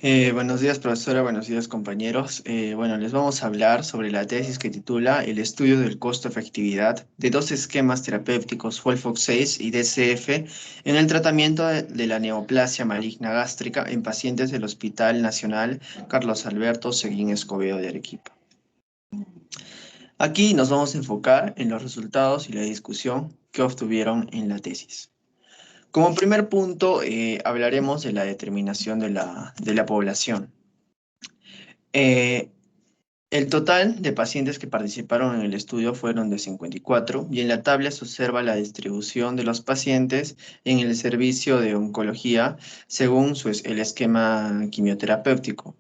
Buenos días, profesora. Buenos días, compañeros. Bueno, les vamos a hablar sobre la tesis que titula El estudio del costo-efectividad de dos esquemas terapéuticos FOLFOX6 y DCF en el tratamiento de la neoplasia maligna gástrica en pacientes del Hospital Nacional Carlos Alberto Seguín Escobedo de Arequipa. Aquí nos vamos a enfocar en los resultados y la discusión que obtuvieron en la tesis. Como primer punto, hablaremos de la determinación de la población. Eh, el total de pacientes que participaron en el estudio fueron de 54 y en la tabla se observa la distribución de los pacientes en el servicio de oncología según el esquema quimioterapéutico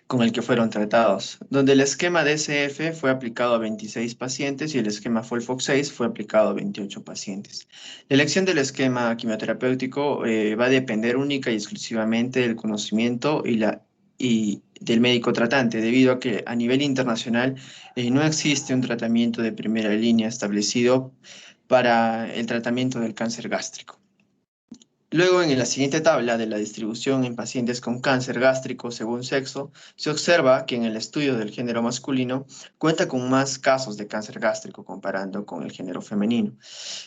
con el que fueron tratados, donde el esquema DCF fue aplicado a 26 pacientes y el esquema FOLFOX6 fue aplicado a 28 pacientes. La elección del esquema quimioterapéutico va a depender única y exclusivamente del conocimiento y del médico tratante, debido a que a nivel internacional no existe un tratamiento de primera línea establecido para el tratamiento del cáncer gástrico. Luego, en la siguiente tabla de la distribución en pacientes con cáncer gástrico según sexo, se observa que en el estudio del género masculino cuenta con más casos de cáncer gástrico comparando con el género femenino.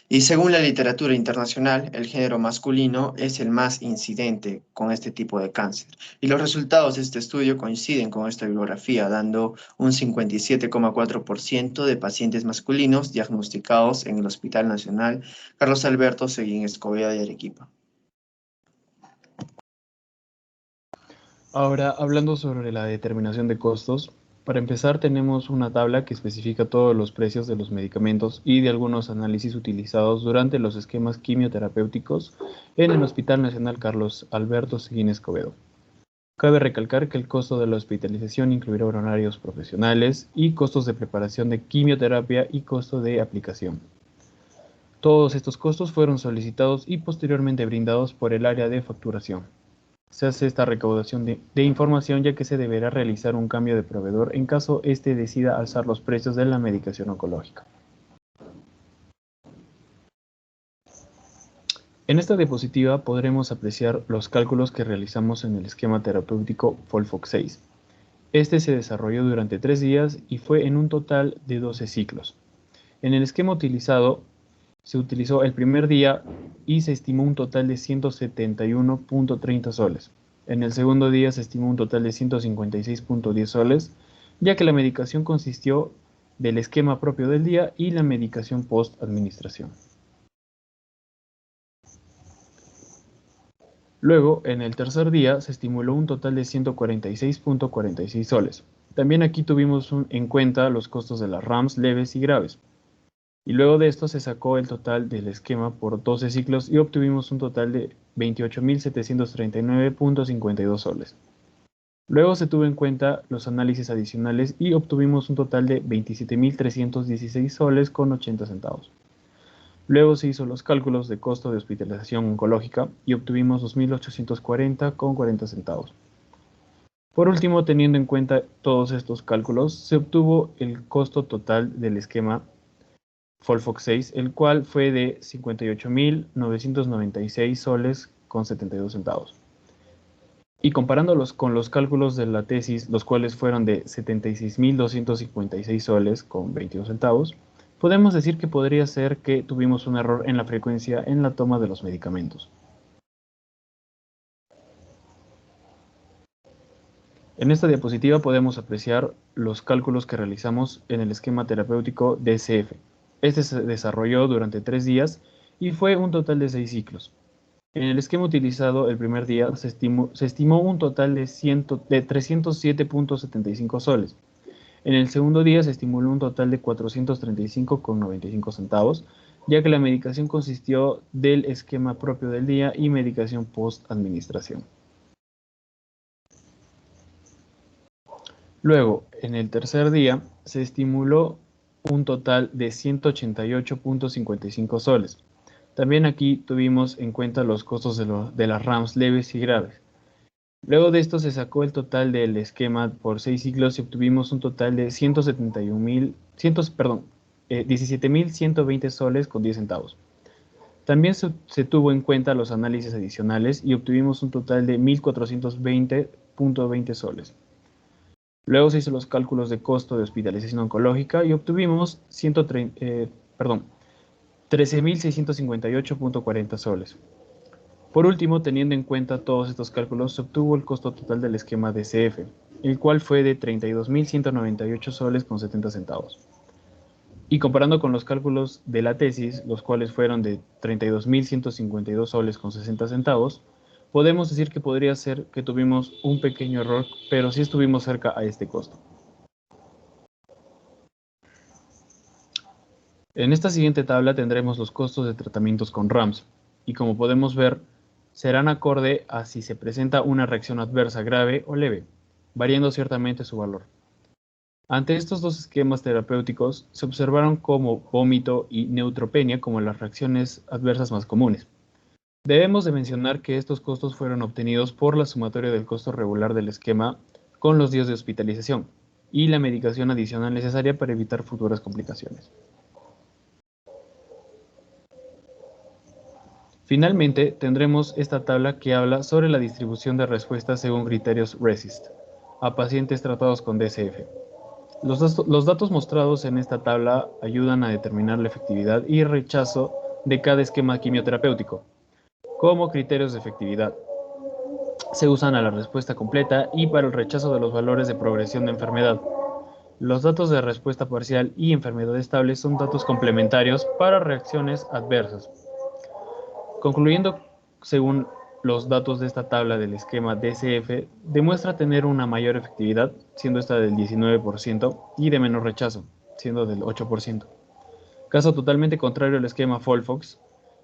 Y según la literatura internacional, el género masculino es el más incidente con este tipo de cáncer. Y los resultados de este estudio coinciden con esta bibliografía, dando un 57,4% de pacientes masculinos diagnosticados en el Hospital Nacional Carlos Alberto Seguín Escobedo de Arequipa. Ahora, hablando sobre la determinación de costos, para empezar tenemos una tabla que especifica todos los precios de los medicamentos y de algunos análisis utilizados durante los esquemas quimioterapéuticos en el Hospital Nacional Carlos Alberto Seguín Escobedo. Cabe recalcar que el costo de la hospitalización incluirá honorarios profesionales y costos de preparación de quimioterapia y costo de aplicación. Todos estos costos fueron solicitados y posteriormente brindados por el área de facturación. Se hace esta recaudación de información ya que se deberá realizar un cambio de proveedor en caso éste decida alzar los precios de la medicación oncológica. En esta diapositiva podremos apreciar los cálculos que realizamos en el esquema terapéutico FOLFOX6. Este se desarrolló durante 3 días y fue en un total de 12 ciclos. En el esquema utilizado se utilizó el primer día y se estimó un total de 171.30 soles. En el segundo día se estimó un total de 156.10 soles, ya que la medicación consistió del esquema propio del día y la medicación post-administración. Luego, en el tercer día, se estimuló un total de 146.46 soles. También aquí tuvimos en cuenta los costos de las RAMs leves y graves. Y luego de esto se sacó el total del esquema por 12 ciclos y obtuvimos un total de 28.739.52 soles. Luego se tuvo en cuenta los análisis adicionales y obtuvimos un total de 27.316 soles con 80 centavos. Luego se hizo los cálculos de costo de hospitalización oncológica y obtuvimos 2.840 con 40 centavos. Por último, teniendo en cuenta todos estos cálculos, se obtuvo el costo total del esquema FOLFOX6, el cual fue de 58.996 soles con 72 centavos. Y comparándolos con los cálculos de la tesis, los cuales fueron de 76.256 soles con 22 centavos, podemos decir que podría ser que tuvimos un error en la frecuencia en la toma de los medicamentos. En esta diapositiva podemos apreciar los cálculos que realizamos en el esquema terapéutico DCF. Este se desarrolló durante 3 días y fue un total de 6 ciclos. En el esquema utilizado el primer día se estimó un total de 307.75 soles. En el segundo día se estimuló un total de 435,95 centavos, ya que la medicación consistió del esquema propio del día y medicación post-administración. Luego, en el tercer día, se estimuló un total de 188.55 soles. También aquí tuvimos en cuenta los costos de las RAMs leves y graves. Luego de esto se sacó el total del esquema por 6 ciclos y obtuvimos un total de 17.120 soles con 10 centavos. También se tuvo en cuenta los análisis adicionales y obtuvimos un total de 1.420.20 soles. Luego se hizo los cálculos de costo de hospitalización oncológica y obtuvimos 13.658.40 soles. Por último, teniendo en cuenta todos estos cálculos, se obtuvo el costo total del esquema DCF, el cual fue de 32.198 soles con 70 centavos. Y comparando con los cálculos de la tesis, los cuales fueron de 32.152 soles con 60 centavos, podemos decir que podría ser que tuvimos un pequeño error, pero sí estuvimos cerca a este costo. En esta siguiente tabla tendremos los costos de tratamientos con RAMS, y como podemos ver, serán acorde a si se presenta una reacción adversa grave o leve, variando ciertamente su valor. Ante estos dos esquemas terapéuticos, se observaron como vómito y neutropenia como las reacciones adversas más comunes. Debemos de mencionar que estos costos fueron obtenidos por la sumatoria del costo regular del esquema con los días de hospitalización y la medicación adicional necesaria para evitar futuras complicaciones. Finalmente, tendremos esta tabla que habla sobre la distribución de respuestas según criterios RECIST a pacientes tratados con DCF. Los datos mostrados en esta tabla ayudan a determinar la efectividad y rechazo de cada esquema quimioterapéutico. Como criterios de efectividad, se usan a la respuesta completa y para el rechazo de los valores de progresión de enfermedad. Los datos de respuesta parcial y enfermedad estable son datos complementarios para reacciones adversas. Concluyendo, según los datos de esta tabla del esquema DCF, demuestra tener una mayor efectividad, siendo esta del 19%, y de menor rechazo, siendo del 8%. Caso totalmente contrario al esquema FOLFOX,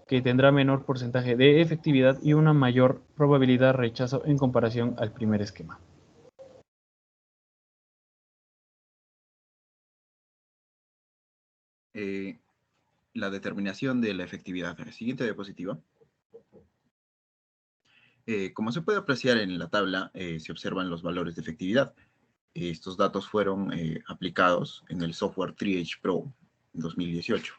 que tendrá menor porcentaje de efectividad y una mayor probabilidad de rechazo en comparación al primer esquema. La determinación de la efectividad. Siguiente diapositiva. Como se puede apreciar en la tabla, se observan los valores de efectividad. Estos datos fueron aplicados en el software Triage Pro 2018.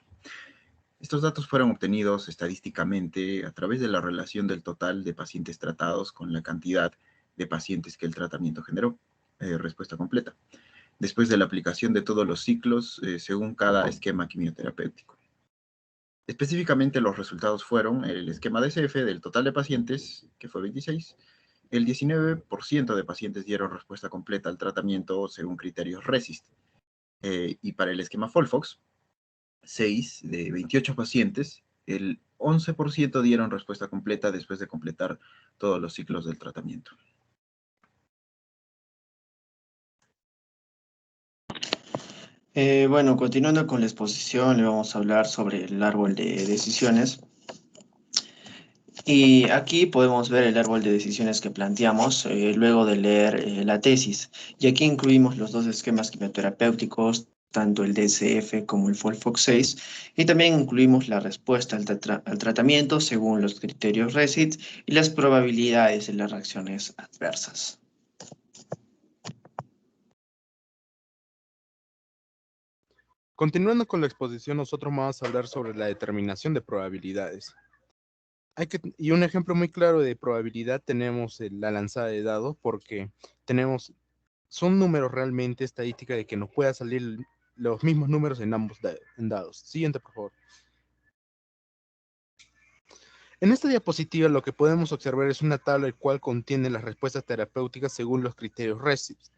Estos datos fueron obtenidos estadísticamente a través de la relación del total de pacientes tratados con la cantidad de pacientes que el tratamiento generó, respuesta completa, después de la aplicación de todos los ciclos según cada esquema quimioterapéutico. Específicamente, los resultados fueron el esquema DCF del total de pacientes, que fue 26, el 19% de pacientes dieron respuesta completa al tratamiento según criterios RECIST, y para el esquema FOLFOX, 6 de 28 pacientes, el 11% dieron respuesta completa después de completar todos los ciclos del tratamiento. Bueno, continuando con la exposición, le vamos a hablar sobre el árbol de decisiones. Y aquí podemos ver el árbol de decisiones que planteamos luego de leer la tesis. Y aquí incluimos los dos esquemas quimioterapéuticos, tanto el DCF como el FOLFOX6, y también incluimos la respuesta al tratamiento según los criterios RECIST y las probabilidades de las reacciones adversas. Continuando con la exposición, nosotros vamos a hablar sobre la determinación de probabilidades. Y un ejemplo muy claro de probabilidad tenemos la lanzada de dados, porque son números realmente estadística de que nos pueda salir los mismos números en ambos dados. Siguiente, por favor. En esta diapositiva lo que podemos observar es una tabla el cual contiene las respuestas terapéuticas según los criterios RECIST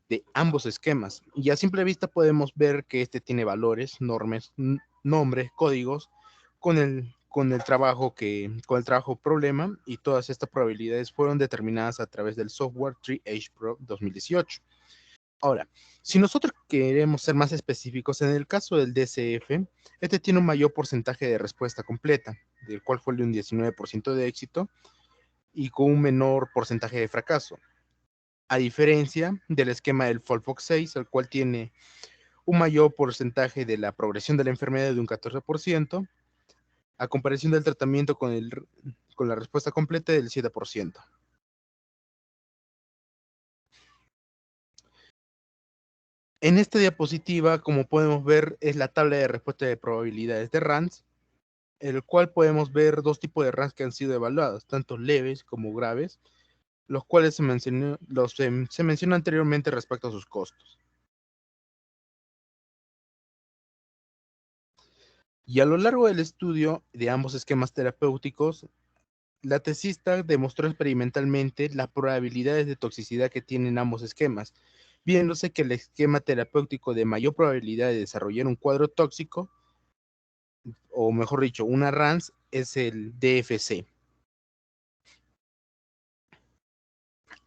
de ambos esquemas. Y a simple vista podemos ver que este tiene valores, nombres, códigos con el trabajo problema, y todas estas probabilidades fueron determinadas a través del software Triage Pro 2018. Ahora, si nosotros queremos ser más específicos, en el caso del DCF, este tiene un mayor porcentaje de respuesta completa, del cual fue de un 19% de éxito y con un menor porcentaje de fracaso. A diferencia del esquema del FOLFOX6, el cual tiene un mayor porcentaje de la progresión de la enfermedad de un 14%, a comparación del tratamiento con la respuesta completa del 7%. En esta diapositiva, como podemos ver, es la tabla de respuesta de probabilidades de RANS, el cual podemos ver dos tipos de RANs que han sido evaluados, tanto leves como graves, los cuales se mencionó anteriormente respecto a sus costos. Y a lo largo del estudio de ambos esquemas terapéuticos, la tesista demostró experimentalmente las probabilidades de toxicidad que tienen ambos esquemas, viéndose que el esquema terapéutico de mayor probabilidad de desarrollar un cuadro tóxico, o mejor dicho, una RANS, es el DFC.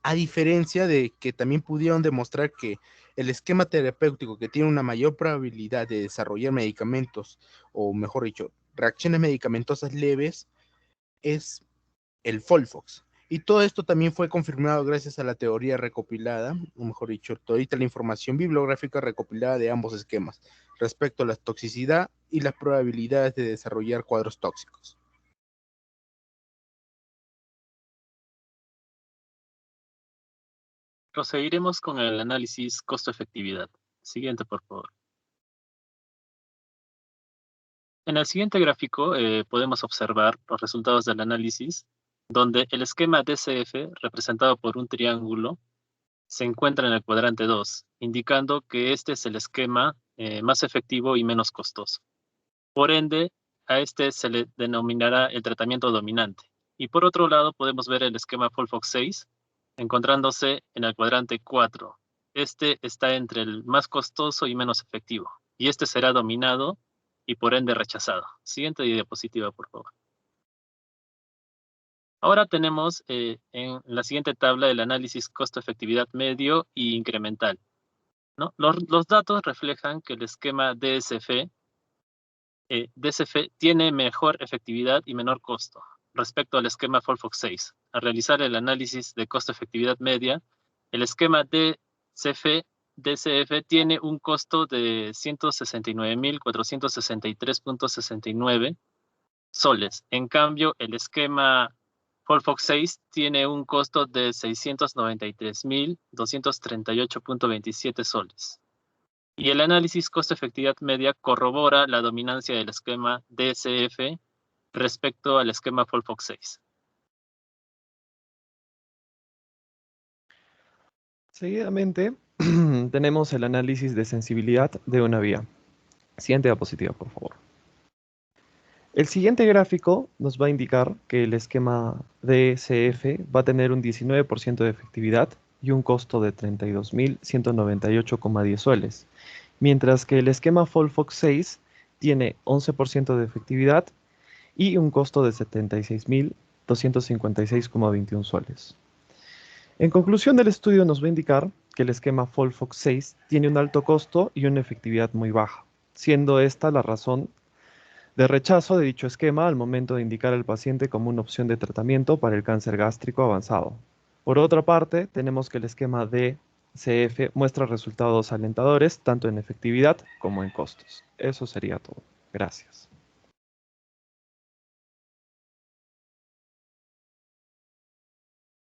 A diferencia de que también pudieron demostrar que el esquema terapéutico que tiene una mayor probabilidad de desarrollar medicamentos, o mejor dicho, reacciones medicamentosas leves, es el FOLFOX. Y todo esto también fue confirmado gracias a la teoría recopilada, o mejor dicho, toda la información bibliográfica recopilada de ambos esquemas respecto a la toxicidad y las probabilidades de desarrollar cuadros tóxicos. Proseguiremos con el análisis costo-efectividad. Siguiente, por favor. En el siguiente gráfico podemos observar los resultados del análisis, donde el esquema DCF, representado por un triángulo, se encuentra en el cuadrante 2, indicando que este es el esquema más efectivo y menos costoso. Por ende, a este se le denominará el tratamiento dominante. Y por otro lado, podemos ver el esquema FOLFOX 6, encontrándose en el cuadrante 4. Este está entre el más costoso y menos efectivo. Y este será dominado y por ende rechazado. Siguiente diapositiva, por favor. Ahora tenemos en la siguiente tabla el análisis costo-efectividad medio y incremental, ¿no? Los datos reflejan que el esquema DSF tiene mejor efectividad y menor costo respecto al esquema FOLFOX 6. Al realizar el análisis de costo-efectividad media, el esquema DCF tiene un costo de 169.463.69 soles. En cambio, el esquema FOLFOX 6 tiene un costo de 693.238.27 soles. Y el análisis costo-efectividad media corrobora la dominancia del esquema DCF respecto al esquema FOLFOX 6. Seguidamente, tenemos el análisis de sensibilidad de una vía. Siguiente diapositiva, por favor. El siguiente gráfico nos va a indicar que el esquema DCF va a tener un 19% de efectividad y un costo de 32.198,10 soles, mientras que el esquema FOLFOX 6 tiene 11% de efectividad y un costo de 76.256,21 soles. En conclusión del estudio nos va a indicar que el esquema FOLFOX 6 tiene un alto costo y una efectividad muy baja, siendo esta la razón de rechazo de dicho esquema al momento de indicar al paciente como una opción de tratamiento para el cáncer gástrico avanzado. Por otra parte, tenemos que el esquema DCF muestra resultados alentadores tanto en efectividad como en costos. Eso sería todo. Gracias.